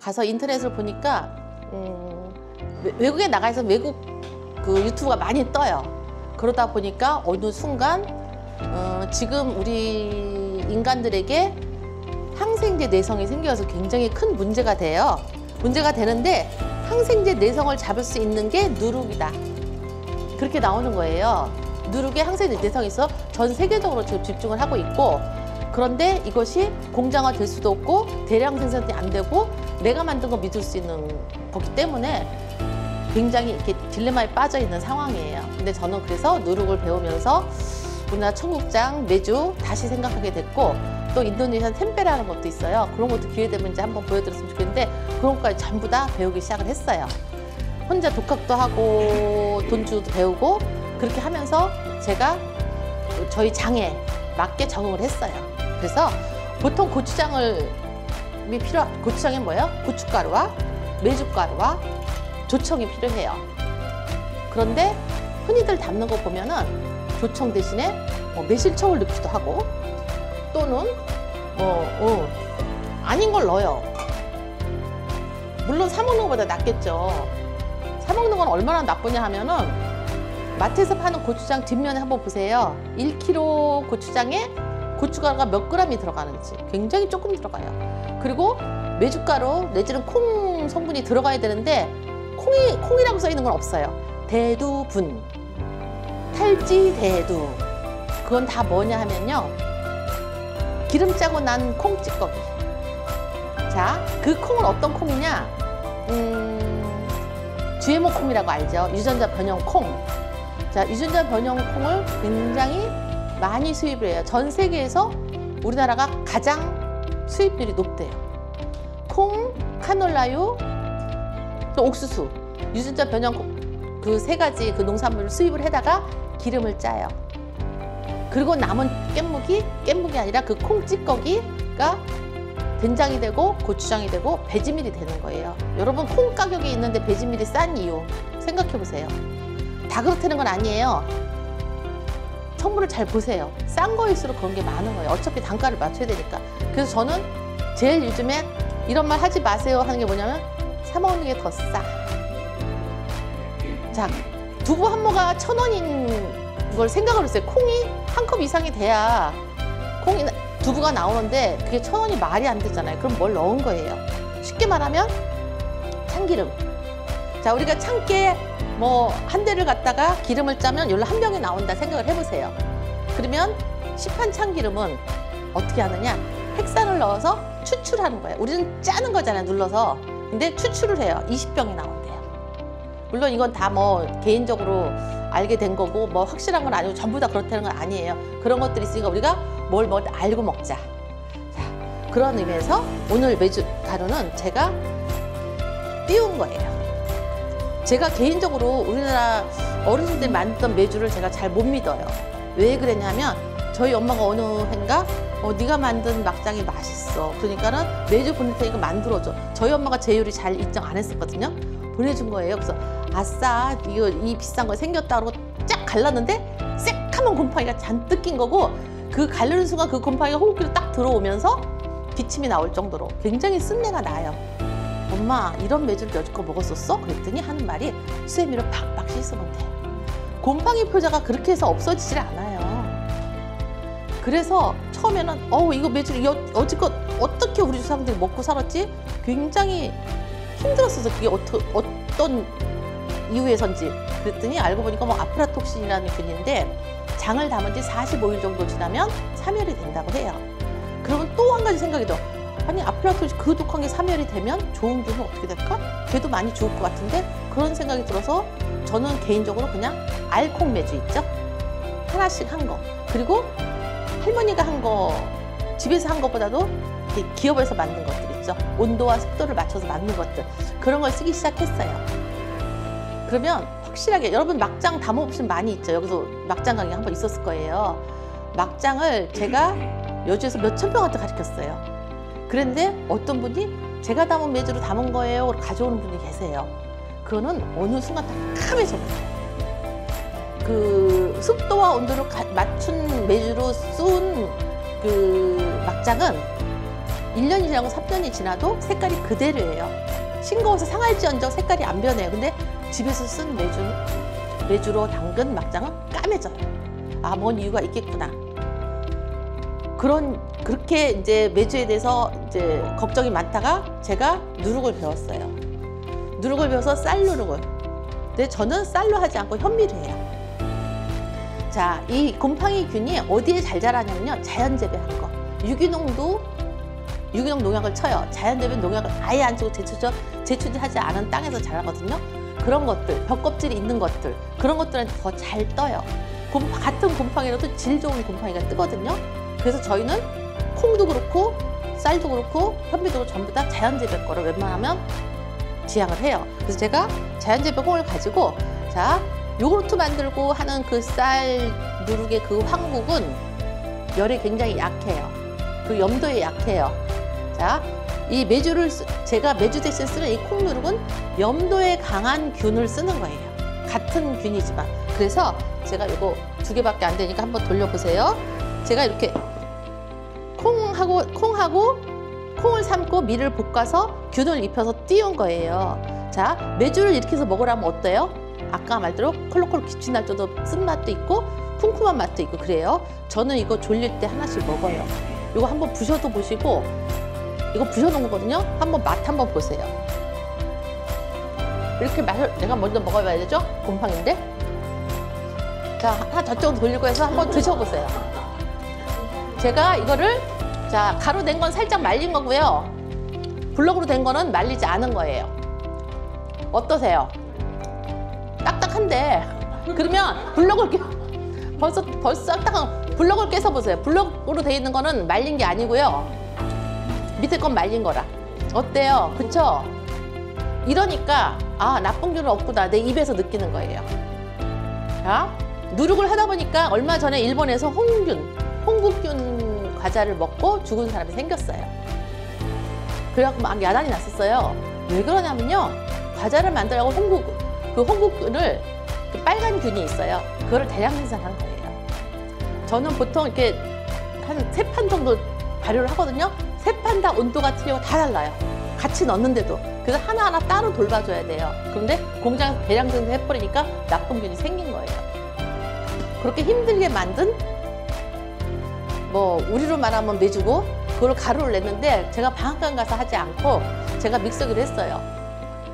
가서 인터넷을 보니까 외국에 나가서 외국 그 유튜브가 많이 떠요. 그러다 보니까 어느 순간 지금 우리 인간들에게 항생제 내성이 생겨서 굉장히 큰 문제가 돼요. 문제가 되는데 항생제 내성을 잡을 수 있는 게 누룩이다. 그렇게 나오는 거예요. 누룩에 항생제 내성이 있어 전 세계적으로 지금 집중을 하고 있고, 그런데 이것이 공장화 될 수도 없고 대량 생산이 안 되고 내가 만든 거 믿을 수 있는 거기 때문에 굉장히 이렇게 딜레마에 빠져 있는 상황이에요. 근데 저는 그래서 누룩을 배우면서 우리나라 청국장, 메주 다시 생각하게 됐고, 또 인도네시아 템페라는 것도 있어요. 그런 것도 기회 되면 이제 한번 보여드렸으면 좋겠는데 그런 것까지 전부 다 배우기 시작을 했어요. 혼자 독학도 하고 돈주도 배우고 그렇게 하면서 제가 저희 장에 맞게 적응을 했어요. 그래서 보통 고추장이 뭐예요? 고춧가루와 메주가루와 조청이 필요해요. 그런데 흔히들 담는 거 보면은 조청 대신에 매실청을 넣기도 하고 또는 아닌 걸 넣어요. 물론 사 먹는 것보다 낫겠죠. 사 먹는 건 얼마나 나쁘냐 하면은 마트에서 파는 고추장 뒷면에 한번 보세요. 1kg 고추장에 고춧가루가 몇 g이 들어가는지 굉장히 조금 들어가요. 그리고 메주가루 내지는 콩 성분이 들어가야 되는데 콩이라고 써 있는 건 없어요. 대두분, 탈지대두, 그건 다 뭐냐 하면요, 기름 짜고 난 콩 찌꺼기. 자, 그 콩은 어떤 콩이냐? GMO 콩이라고 알죠? 유전자 변형 콩. 자, 유전자 변형 콩을 굉장히 많이 수입을 해요. 전 세계에서 우리나라가 가장 수입률이 높대요. 콩, 카놀라유, 또 옥수수, 유전자 변형 콩, 그 세 가지 그 농산물을 수입을 해다가 기름을 짜요. 그리고 남은 깻묵이 아니라 그 콩 찌꺼기가 된장이 되고 고추장이 되고 배지밀이 되는 거예요. 여러분, 콩 가격이 있는데 배지밀이 싼 이유 생각해 보세요. 다 그렇다는 건 아니에요. 성분을 잘 보세요. 싼 거일수록 그런 게 많은 거예요. 어차피 단가를 맞춰야 되니까. 그래서 저는 제일 요즘에 이런 말 하지 마세요 하는 게 뭐냐면 사 먹는 게 더 싸. 자, 두부 한 모가 1,000원인 걸 생각을 했어요. 콩이 한 컵 이상이 돼야 두부가 나오는데 그게 1,000원이 말이 안 되잖아요. 그럼 뭘 넣은 거예요? 쉽게 말하면 참기름. 자, 우리가 참깨 한 대를 갖다가 기름을 짜면 열로 한 병이 나온다 생각을 해보세요. 그러면 시판 참기름은 어떻게 하느냐? 핵산을 넣어서 추출하는 거예요. 우리는 짜는 거잖아요, 눌러서. 근데 추출을 해요. 20병이 나온대요. 물론 이건 다 개인적으로 알게 된 거고 확실한 건 아니고 전부 다 그렇다는 건 아니에요. 그런 것들이 있으니까 우리가 뭘 알고 먹자. 자, 그런 의미에서 오늘 메주 가루는 제가 띄운 거예요. 제가 개인적으로 우리나라 어르신들이 만든 메주를 제가 잘 못 믿어요. 왜 그랬냐면 저희 엄마가 어느 해인가 네가 만든 막장이 맛있어. 그러니까는 메주 보낼 테니까 만들어줘. 저희 엄마가 제 요리 잘 인정 안 했었거든요. 보내준 거예요. 그래서 아싸, 이 비싼 거 생겼다 그러고 쫙 갈랐는데 새카만 곰팡이가 잔뜩 낀 거고, 그 갈르는 순간 그 곰팡이가 호흡기로 딱 들어오면서 기침이 나올 정도로 굉장히 쓴내가 나요. 엄마, 이런 메주를 여지껏 먹었었어? 그랬더니 하는 말이 수세미로 팍팍 씻으면 돼. 곰팡이 표자가 그렇게 해서 없어지질 않아요. 그래서 처음에는 이거 메주를 여지껏 어떻게 우리 조상들이 먹고 살았지? 굉장히 힘들었어서 그게 어떤 이유에선지. 그랬더니 알고 보니까 아프라톡신이라는 균인데 장을 담은 지 45일 정도 지나면 사멸이 된다고 해요. 그러면 또 한 가지 생각이 더, 아니 아프라톡신 그 독한 게 사멸이 되면 좋은 균은 어떻게 될까? 걔도 많이 죽을 것 같은데, 그런 생각이 들어서 저는 개인적으로 그냥 알콩 메주 있죠? 하나씩 한 거. 그리고 할머니가 한 거, 집에서 한 것보다도 기업에서 만든 것들 있죠? 온도와 습도를 맞춰서 만든 것들, 그런 걸 쓰기 시작했어요. 그러면 확실하게, 여러분 막장 담아보시면 많이 있죠? 여기서 막장 강의 한번 있었을 거예요. 막장을 제가 여주에서 몇천 병한테 가르쳤어요. 그런데 어떤 분이 제가 담은 메주로 담은 거예요 가져오는 분이 계세요. 그거는 어느 순간 딱 카매져요. 그 습도와 온도를 맞춘 메주로 쏜 그 막장은 1년이 지나고 3년이 지나도 색깔이 그대로예요. 싱거워서 상할지언정 색깔이 안 변해요. 근데 집에서 쓴 메주로 담근 막장은 까매져요. 아, 뭔 이유가 있겠구나. 그렇게 이제 메주에 대해서 이제 걱정이 많다가 제가 누룩을 배웠어요. 누룩을 배워서 쌀 누룩을. 근데 저는 쌀로 하지 않고 현미로 해요. 자, 이 곰팡이 균이 어디에 잘 자라냐면요. 자연 재배한 거. 유기농 농약을 쳐요. 자연 재배 농약을 아예 안 치고 제초제하지 않은 땅에서 자라거든요. 그런 것들, 벽껍질이 있는 것들, 그런 것들한테 더 잘 떠요. 같은 곰팡이라도 질 좋은 곰팡이가 뜨거든요. 그래서 저희는 콩도 그렇고 쌀도 그렇고 현미도 그렇고 전부 다 자연 재배 거를 웬만하면 지향을 해요. 그래서 제가 자연 재배 콩을 가지고 자, 요구르트 만들고 하는 그 쌀 누룩의 그 황국은 열에 굉장히 약해요. 그 염도에 약해요. 자, 이 제가 메주 대신 쓰는 이 콩누룩은 염도에 강한 균을 쓰는 거예요. 같은 균이지만. 그래서 제가 이거 2개밖에 안 되니까 한번 돌려보세요. 제가 이렇게 콩을 삶고 밀을 볶아서 균을 입혀서 띄운 거예요. 자, 메주를 이렇게 해서 먹으라면 어때요? 아까 말대로 콜록콜록 기침 날 정도 쓴맛도 있고 쿰쿰한 맛도 있고 그래요. 저는 이거 졸릴 때 하나씩 먹어요. 이거 한번 부셔도 보시고, 이거 부셔놓은 거거든요. 맛 한번 보세요. 이렇게 맛을 내가 먼저 먹어봐야 되죠? 곰팡인데. 자, 하나 저쪽으로 돌리고 해서 한번 드셔보세요. 제가 이거를 자, 가루 낸 건 살짝 말린 거고요. 블럭으로 된 거는 말리지 않은 거예요. 어떠세요? 딱딱한데. 그러면 블럭을 벌써 딱딱한 블럭을 깨서 보세요. 블럭으로 돼 있는 거는 말린 게 아니고요. 밑에 건 말린 거라. 어때요? 그쵸? 이러니까 아, 나쁜 균은 없구나. 내 입에서 느끼는 거예요. 자, 누룩을 하다 보니까 얼마 전에 일본에서 홍국균 과자를 먹고 죽은 사람이 생겼어요. 그래갖고 막 야단이 났었어요. 왜 그러냐면요. 과자를 만들려고 홍국균을 그 빨간 균이 있어요. 그거를 대량 생산한 거예요. 저는 보통 이렇게 한 3판 정도 발효를 하거든요. 3판 다 온도가 틀리고 다 달라요. 같이 넣는데도. 그래서 하나하나 따로 돌봐줘야 돼요. 그런데 공장에서 대량 생산해버리니까 나쁜 균이 생긴 거예요. 그렇게 힘들게 만든 우리로 말하면 메주고 그걸 가루를 냈는데 제가 방앗간 가서 하지 않고 제가 믹서기를 했어요.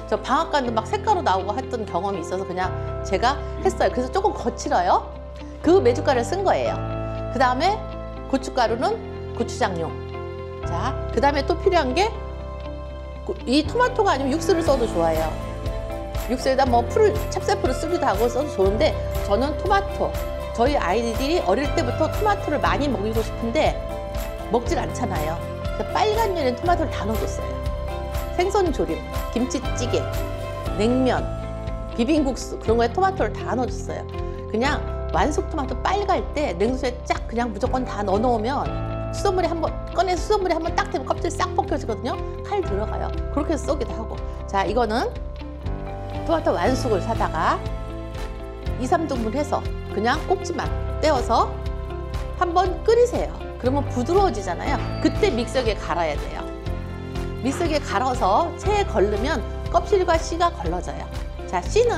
저 방앗간도 막 색가루 나오고 했던 경험이 있어서 그냥 제가 했어요. 그래서 조금 거칠어요. 그 메주가루를 쓴 거예요. 그 다음에 고춧가루는 고추장용. 자, 그 다음에 또 필요한 게 이 토마토가 아니면 육수를 써도 좋아요. 육수에다 찹쌀풀을 쓰기도 하고 써도 좋은데 저는 토마토. 저희 아이들이 어릴 때부터 토마토를 많이 먹이고 싶은데 먹질 않잖아요. 그래서 빨간 열엔 토마토를 다 넣어줬어요. 생선조림, 김치찌개, 냉면, 비빔국수 그런 거에 토마토를 다 넣어줬어요. 그냥 완숙 토마토 빨갈 때 냉수에 쫙 그냥 무조건 다 넣어놓으면 수돗물에 한번 꺼내서 수돗물에 한번 딱 대면 껍질 싹 벗겨지거든요. 칼 들어가요. 그렇게 해서 쏘기도 하고. 자, 이거는 토마토 완숙을 사다가 2~3등분 해서 그냥 꼭지만 떼어서 한번 끓이세요. 그러면 부드러워지잖아요. 그때 믹서기에 갈아야 돼요. 믹서기에 갈아서 체에 걸르면 껍질과 씨가 걸러져요. 자, 씨는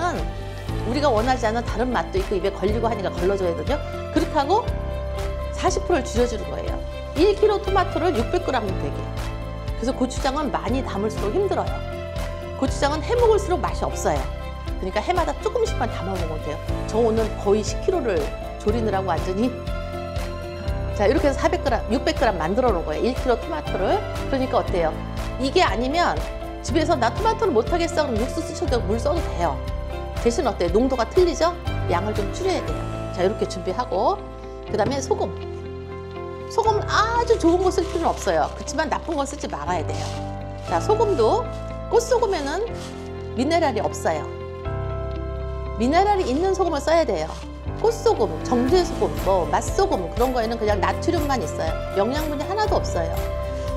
우리가 원하지 않는 다른 맛도 있고 입에 걸리고 하니까 걸러져야 되거든요. 그렇게 하고 40%를 줄여주는 거예요. 1kg 토마토를 600g 되게. 그래서 고추장은 많이 담을수록 힘들어요. 고추장은 해먹을수록 맛이 없어요. 그러니까 해마다 조금씩만 담아 먹으면 돼요. 저 오늘 거의 10kg를 조리느라고 완전히. 자, 이렇게 해서 600g 만들어 놓은 거예요. 1kg 토마토를. 그러니까 어때요? 이게 아니면 집에서 나 토마토를 못하겠어 그럼 육수 쓰셔도 되고 물 써도 돼요. 대신 어때요? 농도가 틀리죠? 양을 좀 줄여야 돼요. 자, 이렇게 준비하고 그 다음에 소금. 소금은 아주 좋은 거 쓸 필요는 없어요. 그렇지만 나쁜 거 쓰지 말아야 돼요. 자, 소금도 꽃소금에는 미네랄이 없어요. 미네랄이 있는 소금을 써야 돼요. 꽃소금, 정제소금, 맛소금 그런 거에는 그냥 나트륨만 있어요. 영양분이 하나도 없어요.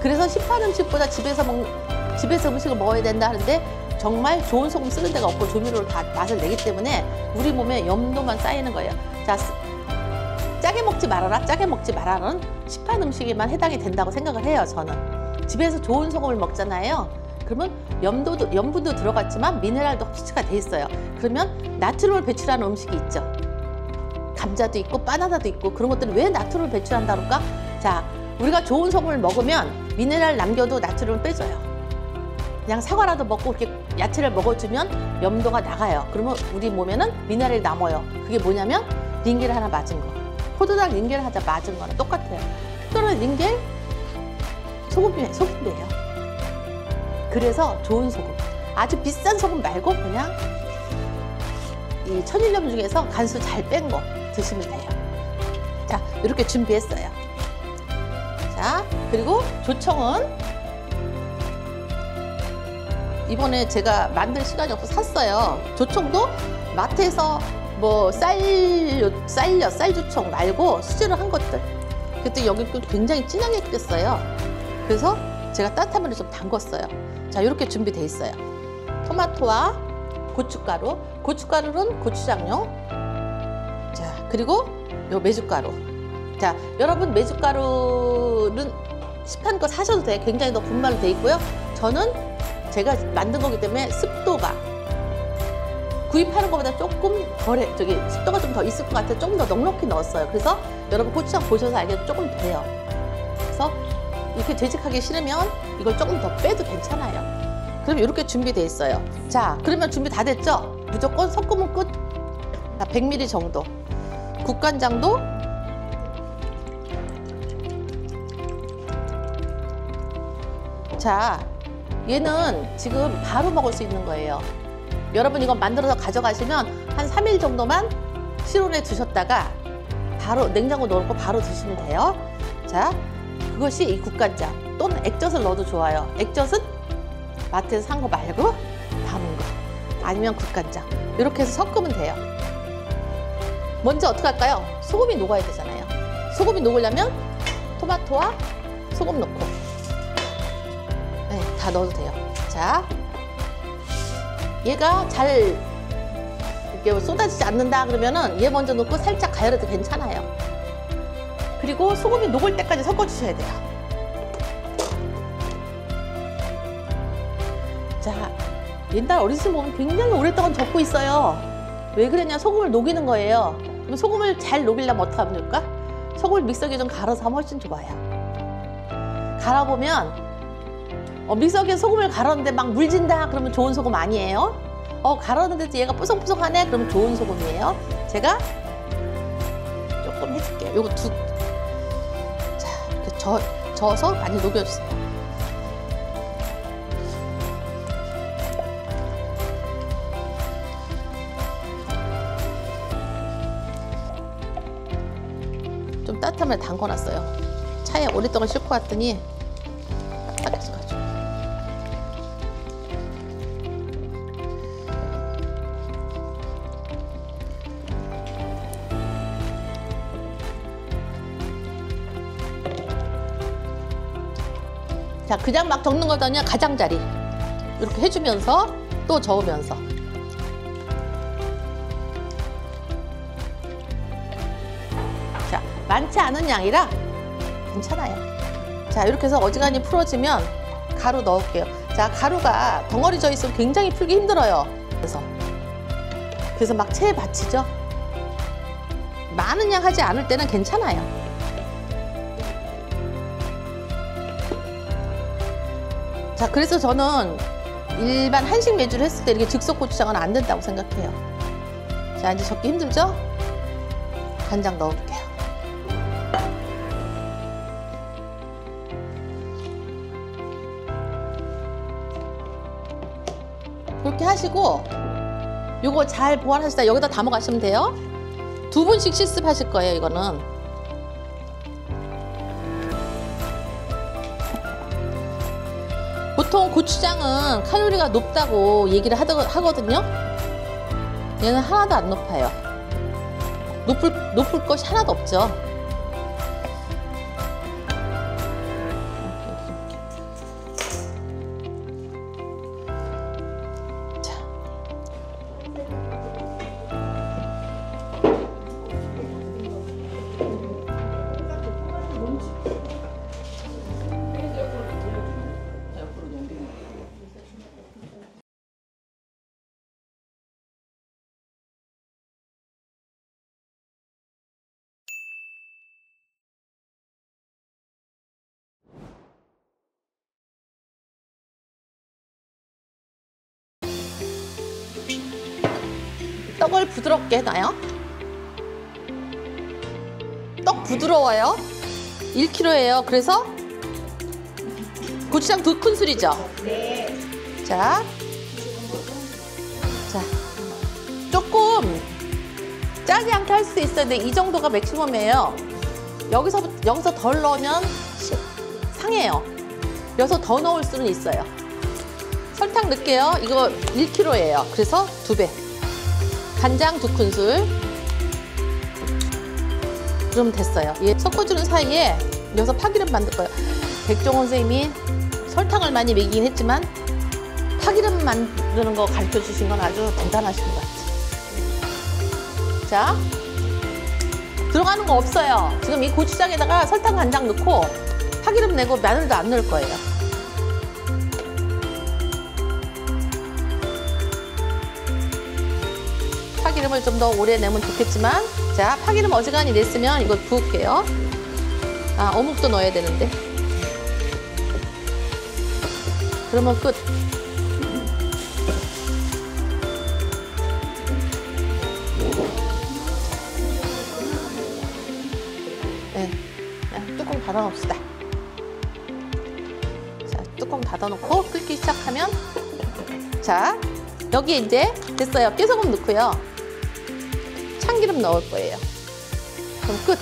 그래서 시판 음식보다 집에서 음식을 먹어야 된다 하는데 정말 좋은 소금 쓰는 데가 없고 조미료로 다 맛을 내기 때문에 우리 몸에 염도만 쌓이는 거예요. 자, 짜게 먹지 말아라, 짜게 먹지 말아라는 시판 음식에만 해당이 된다고 생각을 해요, 저는. 집에서 좋은 소금을 먹잖아요. 그러면 염분도 들어갔지만 미네랄도 섭취가 돼 있어요. 그러면 나트륨을 배출하는 음식이 있죠. 감자도 있고 바나나도 있고 그런 것들은 왜 나트륨을 배출한다 그럴까? 자, 우리가 좋은 소금을 먹으면 미네랄 남겨도 나트륨을 빼줘요. 그냥 사과라도 먹고 이렇게 야채를 먹어주면 염도가 나가요. 그러면 우리 몸에는 미네랄이 남아요. 그게 뭐냐면 링겔 하나 맞은 거. 포도당 링겔 하나 맞은 거랑 똑같아요. 포도당 링겔 소금이에요. 그래서 좋은 소금. 아주 비싼 소금 말고 그냥 이 천일염 중에서 간수 잘 뺀 거 드시면 돼요. 자, 이렇게 준비했어요. 자, 그리고 조청은 이번에 제가 만들 시간이 없어서 샀어요. 조청도 마트에서 뭐 쌀조청 말고 수제로 한 것들. 그때 여기 굉장히 진하게 끓였어요. 그래서 제가 따뜻한 물에 좀 담궜어요. 자, 이렇게 준비돼 있어요. 토마토와 고춧가루. 고춧가루는 고추장용. 자, 그리고 요 메주가루. 자, 여러분 메주가루는 시판 거 사셔도 돼. 굉장히 더 분말로 돼 있고요. 저는 제가 만든 거기 때문에 습도가 구입하는 것보다 조금 습도가 좀 더 있을 것 같아서 조금 더 넉넉히 넣었어요. 그래서 여러분 고추장 보셔서 알겠죠? 조금 돼요. 그래서 이렇게 되직하기 싫으면 이걸 조금 더 빼도 괜찮아요. 그럼 이렇게 준비돼 있어요. 자, 그러면 준비 다 됐죠? 무조건 섞으면 끝. 자, 100ml 정도. 국간장도 자, 얘는 지금 바로 먹을 수 있는 거예요. 여러분 이거 만들어서 가져가시면 한 3일 정도만 실온에 두셨다가 바로 냉장고 넣어놓고 바로 드시면 돼요. 자, 그것이 이 국간장 또는 액젓을 넣어도 좋아요. 액젓은 마트에서 산 거 말고 담은 거 아니면 국간장 이렇게 해서 섞으면 돼요. 먼저 어떻게 할까요? 소금이 녹아야 되잖아요. 소금이 녹으려면 토마토와 소금 넣고 네, 다 넣어도 돼요. 자, 얘가 잘 이렇게 쏟아지지 않는다 그러면은 얘 먼저 넣고 살짝 가열해도 괜찮아요. 그리고 소금이 녹을 때까지 섞어주셔야 돼요. 자, 옛날 어린이집 보면 굉장히 오랫동안 적고 있어요. 왜 그러냐? 소금을 녹이는 거예요. 그럼 소금을 잘 녹이려면 어떻게 하면 될까? 소금을 믹서기에 좀 갈아서 하면 훨씬 좋아요. 갈아보면 믹서기에 소금을 갈았는데 막 물진다 그러면 좋은 소금 아니에요. 갈았는데 얘가 뽀송뽀송하네 그러면 좋은 소금이에요. 제가 조금 해줄게요. 요거 자, 이렇게 저어서 많이 녹여주세요. 좀 따뜻한 물에 담궈놨어요. 차에 오랫동안 싣고 왔더니 딱딱해져가지고. 자, 그냥 막 적는 거더니 가장자리 이렇게 해주면서 또 저으면서 자, 많지 않은 양이라 괜찮아요. 자, 이렇게 해서 어지간히 풀어지면 가루 넣을게요. 자, 가루가 덩어리 져 있으면 굉장히 풀기 힘들어요. 그래서 막 체에 받치죠. 많은 양 하지 않을 때는 괜찮아요. 자, 그래서 저는 일반 한식 메주를 했을 때 이렇게 즉석 고추장은 안 된다고 생각해요. 자, 이제 적기 힘들죠? 간장 넣어볼게요. 그렇게 하시고 요거 잘 보관하시다 여기다 담아 가시면 돼요. 2분씩 실습하실 거예요, 이거는. 보통 고추장은 칼로리가 높다고 얘기를 하거든요. 얘는 하나도 안 높아요. 높을 것이 하나도 없죠. 자. 떡을 부드럽게 해놔요. 떡 부드러워요. 1kg예요. 그래서 고추장 2큰술이죠. 네. 자, 조금 짜지 않게 할 수 있어요. 근데 이 정도가 맥시멈이에요. 여기서 덜 넣으면 상해요. 여기서 더 넣을 수는 있어요. 설탕 넣을게요. 이거 1kg예요. 그래서 2배. 간장 2큰술. 그럼 됐어요. 얘 섞어주는 사이에 여기서 파기름 만들 거예요. 백종원 선생님이 설탕을 많이 먹이긴 했지만 파기름 만드는 거 가르쳐 주신 건 아주 대단하신 것 같아요. 자, 들어가는 거 없어요. 지금 이 고추장에다가 설탕, 간장 넣고 파기름 내고 마늘도 안 넣을 거예요. 파기름을 좀 더 오래 내면 좋겠지만, 자, 파기름 어지간히 냈으면 이거 부을게요. 아, 어묵도 넣어야 되는데. 그러면 끝. 네, 뚜껑 닫아놓읍시다. 자, 뚜껑 닫아놓고 끓기 시작하면, 자, 여기 이제 됐어요. 깨소금 넣고요. 참기름 넣을 거예요. 그럼 끝.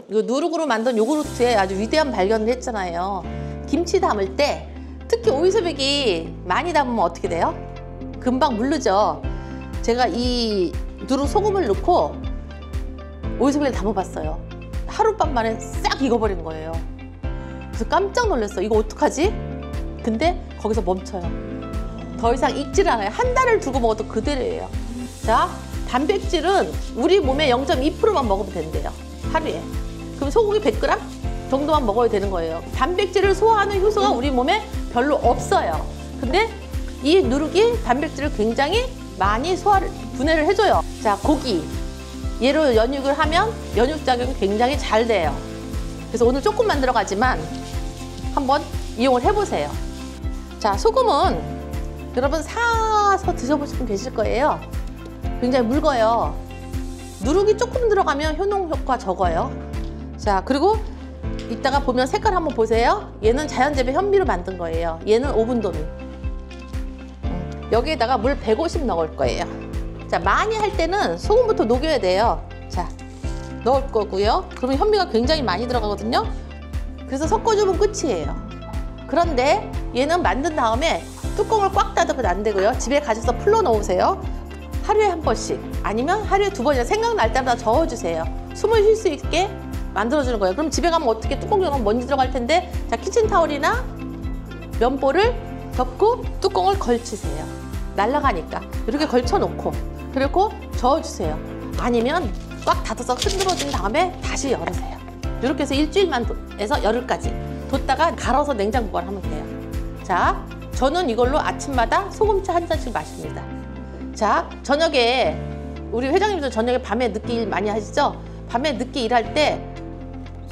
이거 누룩으로 만든 요구르트에 아주 위대한 발견을 했잖아요. 김치 담을 때 특히 오이소백이 많이 담으면 어떻게 돼요? 금방 물르죠. 제가 이 누룩 소금을 넣고 오이소백을 담아봤어요. 하룻밤 만에 싹 익어버린 거예요. 그래서 깜짝 놀랐어요. 이거 어떡하지? 근데 거기서 멈춰요. 더 이상 익질 않아요. 한 달을 두고 먹어도 그대로예요. 자, 단백질은 우리 몸에 0.2%만 먹으면 된대요. 하루에. 그럼 소고기 100g 정도만 먹어야 되는 거예요. 단백질을 소화하는 효소가 우리 몸에 별로 없어요. 근데 이 누룩이 단백질을 굉장히 많이 분해를 해줘요. 자, 고기. 얘로 연육을 하면 연육작용이 굉장히 잘 돼요. 그래서 오늘 조금만 들어가지만 한번 이용을 해보세요. 자, 소금은 여러분 사서 드셔보신 분 계실 거예요. 굉장히 묽어요. 누룩이 조금 들어가면 효능 효과 적어요. 자, 그리고 이따가 보면 색깔 한번 보세요. 얘는 자연재배 현미로 만든 거예요. 얘는 오븐도미. 여기에다가 물 150 넣을 거예요. 자, 많이 할 때는 소금부터 녹여야 돼요. 자, 넣을 거고요. 그러면 현미가 굉장히 많이 들어가거든요. 그래서 섞어주면 끝이에요. 그런데 얘는 만든 다음에 뚜껑을 꽉 닫으면 안 되고요. 집에 가셔서 풀러 놓으세요. 하루에 한 번씩 아니면 하루에 2번이나 생각날 때마다 저어주세요. 숨을 쉴 수 있게 만들어주는 거예요. 그럼 집에 가면 어떻게 뚜껑 열면 먼지 들어갈 텐데, 자, 키친타올이나 면보를 덮고 뚜껑을 걸치세요. 날아가니까 이렇게 걸쳐놓고 그리고 저어주세요. 아니면 꽉 닫아서 흔들어준 다음에 다시 열으세요. 이렇게 해서 일주일만 해서 열흘까지 뒀다가 갈아서 냉장 보관하면 돼요. 자, 저는 이걸로 아침마다 소금차 한 잔씩 마십니다. 자, 저녁에 우리 회장님도 저녁에 밤에 늦게 일 많이 하시죠? 밤에 늦게 일할 때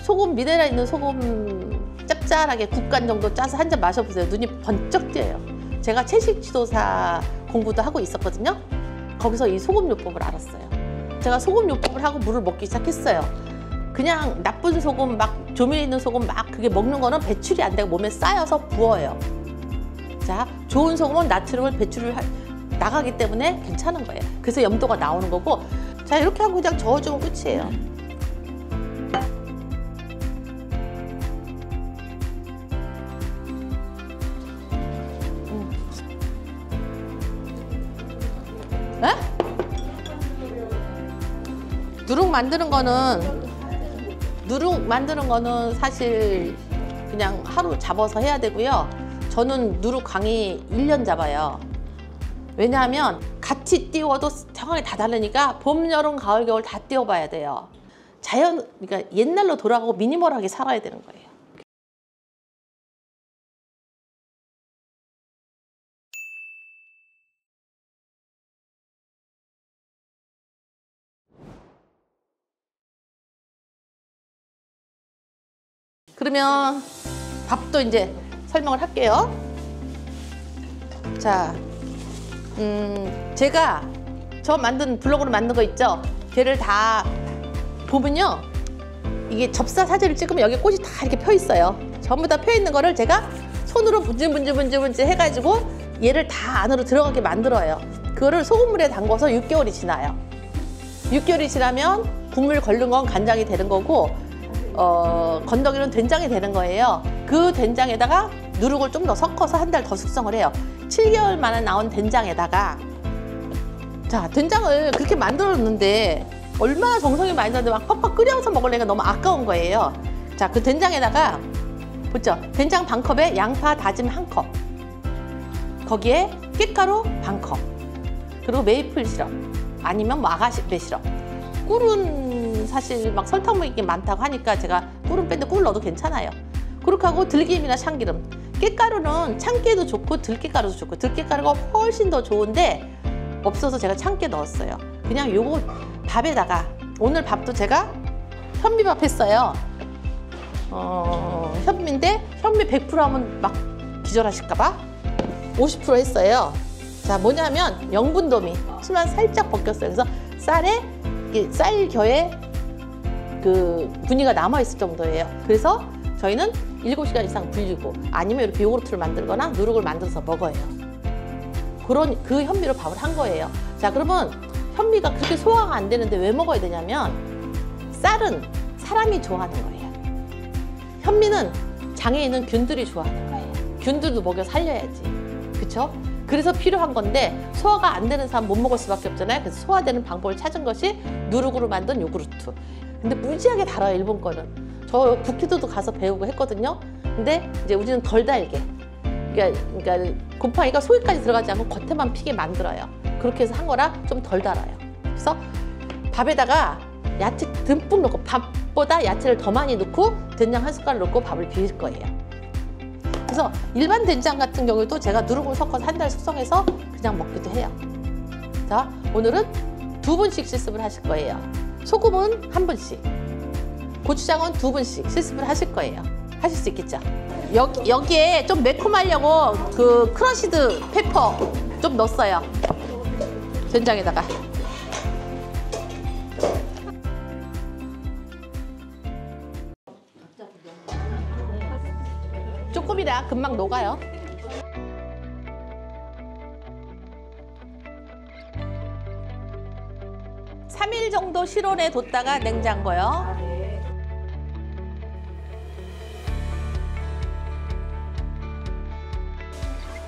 소금, 미네랄 있는 소금 짭짤하게 국간 정도 짜서 한 잔 마셔보세요. 눈이 번쩍 띄어요. 제가 채식 지도사 공부도 하고 있었거든요. 거기서 이 소금요법을 알았어요. 제가 소금요법을 하고 물을 먹기 시작했어요. 그냥 나쁜 소금, 막 조미료 있는 소금 막 그게 먹는 거는 배출이 안 되고 몸에 쌓여서 부어요. 자, 좋은 소금은 나트륨을 배출을 나가기 때문에 괜찮은 거예요. 그래서 염도가 나오는 거고, 자, 이렇게 하고 그냥 저어주면 끝이에요. 누룩 만드는 거는 사실 그냥 하루 잡아서 해야 되고요. 저는 누룩 강의 1년 잡아요. 왜냐하면 같이 띄워도 상황이 다 다르니까 봄, 여름, 가을, 겨울 다 띄워봐야 돼요. 그러니까 옛날로 돌아가고 미니멀하게 살아야 되는 거예요. 그러면 밥도 이제 설명을 할게요. 자, 제가 저 만든 블로그로 만든 거 있죠? 걔를 다 보면요. 이게 접사 사진을 찍으면 여기 꽃이 다 이렇게 펴 있어요. 전부 다 펴 있는 거를 제가 손으로 문질문질 해가지고 얘를 다 안으로 들어가게 만들어요. 그거를 소금물에 담궈서 6개월이 지나요. 6개월이 지나면 국물 걸른 건 간장이 되는 거고 건더기는 된장이 되는 거예요. 그 된장에다가 누룩을 좀 더 섞어서 한 달 더 숙성을 해요. 7개월 만에 나온 된장에다가 자, 된장을 그렇게 만들었는데 얼마나 정성이 많이 들었는데 막 팍팍 끓여서 먹으려니까 너무 아까운 거예요. 자, 그 된장에다가 보죠? 된장 반컵에 양파 다짐 1컵, 거기에 깻가루 반컵, 그리고 메이플 시럽 아니면 뭐 아가씨배 시럽. 꿀은 사실 막 설탕물이 많다고 하니까 제가 꿀은 뺐는데 꿀 넣어도 괜찮아요. 그렇게 하고 들기름이나 참기름. 깻가루는 참깨도 좋고 들깨가루도 좋고 들깨가루가 훨씬 더 좋은데 없어서 제가 참깨 넣었어요. 그냥 요거 밥에다가 오늘 밥도 제가 현미밥 했어요. 현미인데 현미 100% 하면 막 기절하실까봐 50% 했어요. 자, 뭐냐면 영분도미 치만 살짝 벗겼어요. 그래서 쌀에 쌀겨에 그 분위가 남아있을 정도예요. 그래서 저희는 7시간 이상 불리고 아니면 이렇게 요구르트를 만들거나 누룩을 만들어서 먹어요. 그런 그 현미로 밥을 한 거예요. 자, 그러면 현미가 그렇게 소화가 안 되는데 왜 먹어야 되냐면 쌀은 사람이 좋아하는 거예요. 현미는 장에 있는 균들이 좋아하는 거예요. 균들도 먹여 살려야지. 그쵸? 그래서 필요한 건데 소화가 안 되는 사람 못 먹을 수밖에 없잖아요. 그래서 소화되는 방법을 찾은 것이 누룩으로 만든 요구르트. 근데 무지하게 달아요, 일본 거는. 저 북키도도 가서 배우고 했거든요. 근데 이제 우리는 덜 달게. 그러니까 곰팡이가 속에까지 들어가지 않고 겉에만 피게 만들어요. 그렇게 해서 한 거라 좀 덜 달아요. 그래서 밥에다가 야채 듬뿍 넣고 밥보다 야채를 더 많이 넣고 된장 1숟갈 넣고 밥을 비빌 거예요. 그래서 일반 된장 같은 경우에도 제가 누룩을 섞어서 한 달 숙성해서 그냥 먹기도 해요. 자, 오늘은 2분씩 실습을 하실 거예요. 소금은 1분씩, 고추장은 2분씩 실습을 하실 거예요. 하실 수 있겠죠? 여기에 좀 매콤하려고 그 크러쉬드 페퍼 좀 넣었어요. 된장에다가. 조금이라 금방 녹아요. 삼 일 정도 실온에 뒀다가 냉장고요.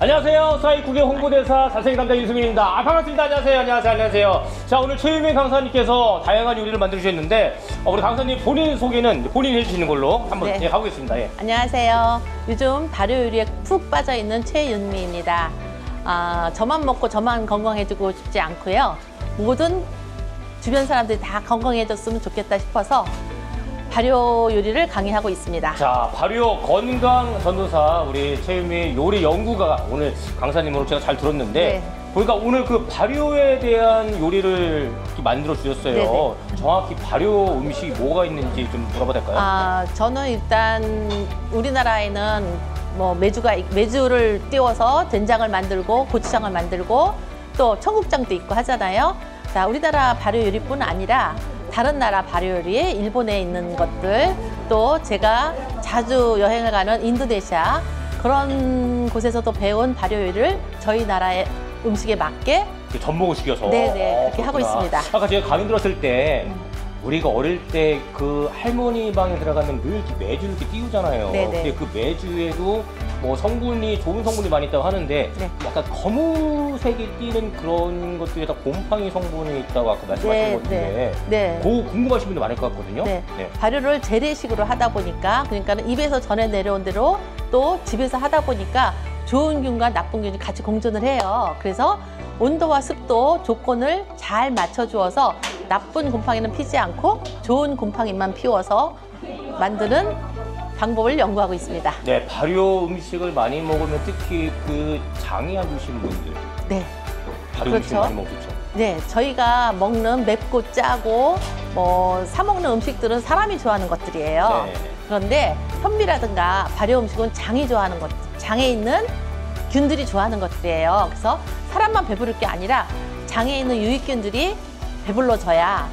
안녕하세요. 사이쿡의 홍보대사 자세히 담당 유승민입니다. 반갑습니다. 안녕하세요. 자, 오늘 최유민 강사님께서 다양한 요리를 만들어 주셨는데 우리 강사님 본인 소개는 본인이 해주시는 걸로 한번 네. 가보겠습니다. 예. 안녕하세요. 요즘 발효 요리에 푹 빠져있는 최윤미입니다. 저만 먹고 저만 건강해지고 싶지 않고요. 모든 주변 사람들이 다 건강해졌으면 좋겠다 싶어서 발효 요리를 강의하고 있습니다. 자, 발효 건강 전도사 우리 최유미 요리 연구가 오늘 강사님으로 제가 잘 들었는데 네. 보니까 오늘 그 발효에 대한 요리를 만들어 주셨어요. 네네. 정확히 발효 음식이 뭐가 있는지 좀 물어봐도 될까요? 저는 일단 우리나라에는 뭐 메주를 띄워서 된장을 만들고 고추장을 만들고 또 청국장도 있고 하잖아요. 자, 우리나라 발효 요리뿐 아니라 다른 나라 발효 요리에 일본에 있는 것들, 또 제가 자주 여행을 가는 인도네시아 그런 곳에서도 배운 발효 요리를 저희 나라의 음식에 맞게 전복을 시켜서 네네 그렇게 하고 있습니다. 아까 제가 강의 들었을 때 우리가 어릴 때 그 할머니 방에 들어가면 늘 이렇게 매주를 이렇게 띄우잖아요. 네네. 근데 그 매주에도 뭐 성분이 좋은 성분이 많이 있다고 하는데 네. 약간 검은색이 띄는 그런 것들에다 곰팡이 성분이 있다고 아까 말씀하신 네, 것 같은데 네. 그거 궁금하신 분들 많을 것 같거든요. 네. 네. 발효를 재래식으로 하다 보니까 그러니까 입에서 전해 내려온 대로 또 집에서 하다 보니까 좋은 균과 나쁜 균이 같이 공존을 해요. 그래서 온도와 습도 조건을 잘 맞춰주어서 나쁜 곰팡이는 피지 않고 좋은 곰팡이만 피워서 만드는 방법을 연구하고 있습니다. 네, 발효 음식을 많이 먹으면 특히 그 장이 안 좋으신 분들 네. 발효 그렇죠. 음식 많이 먹죠. 네, 저희가 먹는 맵고 짜고 뭐 사 먹는 음식들은 사람이 좋아하는 것들이에요. 네. 그런데 현미라든가 발효 음식은 장이 좋아하는 것, 장에 있는 균들이 좋아하는 것들이에요. 그래서 사람만 배부를 게 아니라 장에 있는 유익균들이 배불러져야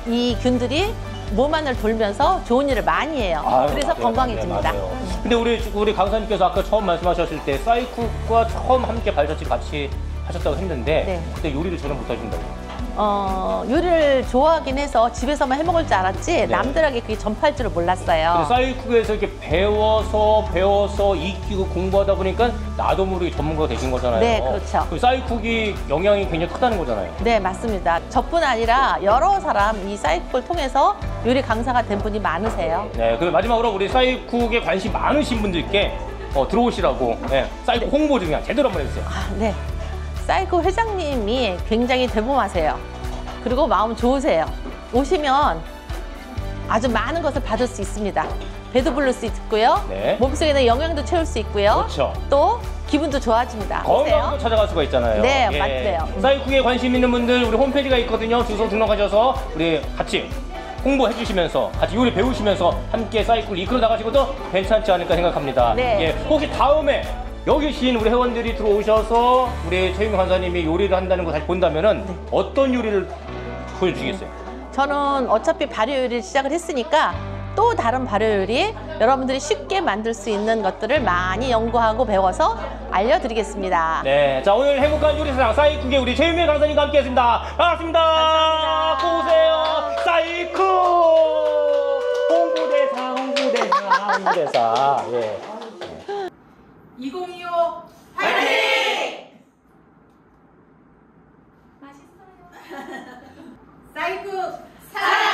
이 균들이 몸 안을 돌면서 좋은 일을 많이 해요. 아유, 그래서 맞아요, 건강해집니다. 맞아요. 근데 우리 강사님께서 아까 처음 말씀하셨을 때 쌀국과 처음 함께 발자취 같이 하셨다고 했는데 네. 그때 요리를 전혀 못하신다고. 요리를 좋아하긴 해서 집에서만 해먹을 줄 알았지 남들에게 그게 전파할 줄을 몰랐어요. 근데 쌀국에서 이렇게 배워서 익히고 공부하다 보니까 나도 모르게 전문가가 되신 거잖아요. 네, 그렇죠. 그 쌀국이 영향이 굉장히 크다는 거잖아요. 네, 맞습니다. 저뿐 아니라 여러 사람 이 쌀국을 통해서 요리 강사가 된 분이 많으세요. 네, 그리고 마지막으로 우리 쌀국에 관심 많으신 분들께 들어오시라고 쌀국 홍보 좀 그냥 제대로 한번 해주세요. 아, 네. 쌀국 회장님이 굉장히 대범하세요. 그리고 마음 좋으세요. 오시면 아주 많은 것을 받을 수 있습니다. 배도 부를 수 있고요. 네. 몸속에 있는 영양도 채울 수 있고요. 그렇죠. 또 기분도 좋아집니다. 건강도 오세요. 찾아갈 수가 있잖아요. 네, 맞아요. 쌀국에 관심 있는 분들 우리 홈페이지가 있거든요. 주소 등록하셔서 우리 같이 홍보해 주시면서 같이 요리 배우시면서 함께 쌀국을 이끌어 나가시고도 괜찮지 않을까 생각합니다. 네. 예, 혹시 다음에 여기 계신 우리 회원들이 들어오셔서 우리 최윤경 강사님이 요리를 한다는 거 다시 본다면은 어떤 요리를 보여주시겠어요? 저는 어차피 발효 요리를 시작을 했으니까 또 다른 발효 요리 여러분들이 쉽게 만들 수 있는 것들을 많이 연구하고 배워서 알려드리겠습니다. 네, 자 오늘 행복한 요리사랑 쌀국의 우리 최윤경 강사님과 함께했습니다. 반갑습니다. 감사합니다. 또 오세요. 쌀국 홍보대사. 예. 2025 화이팅! 맛있어요. 쌀국 사랑!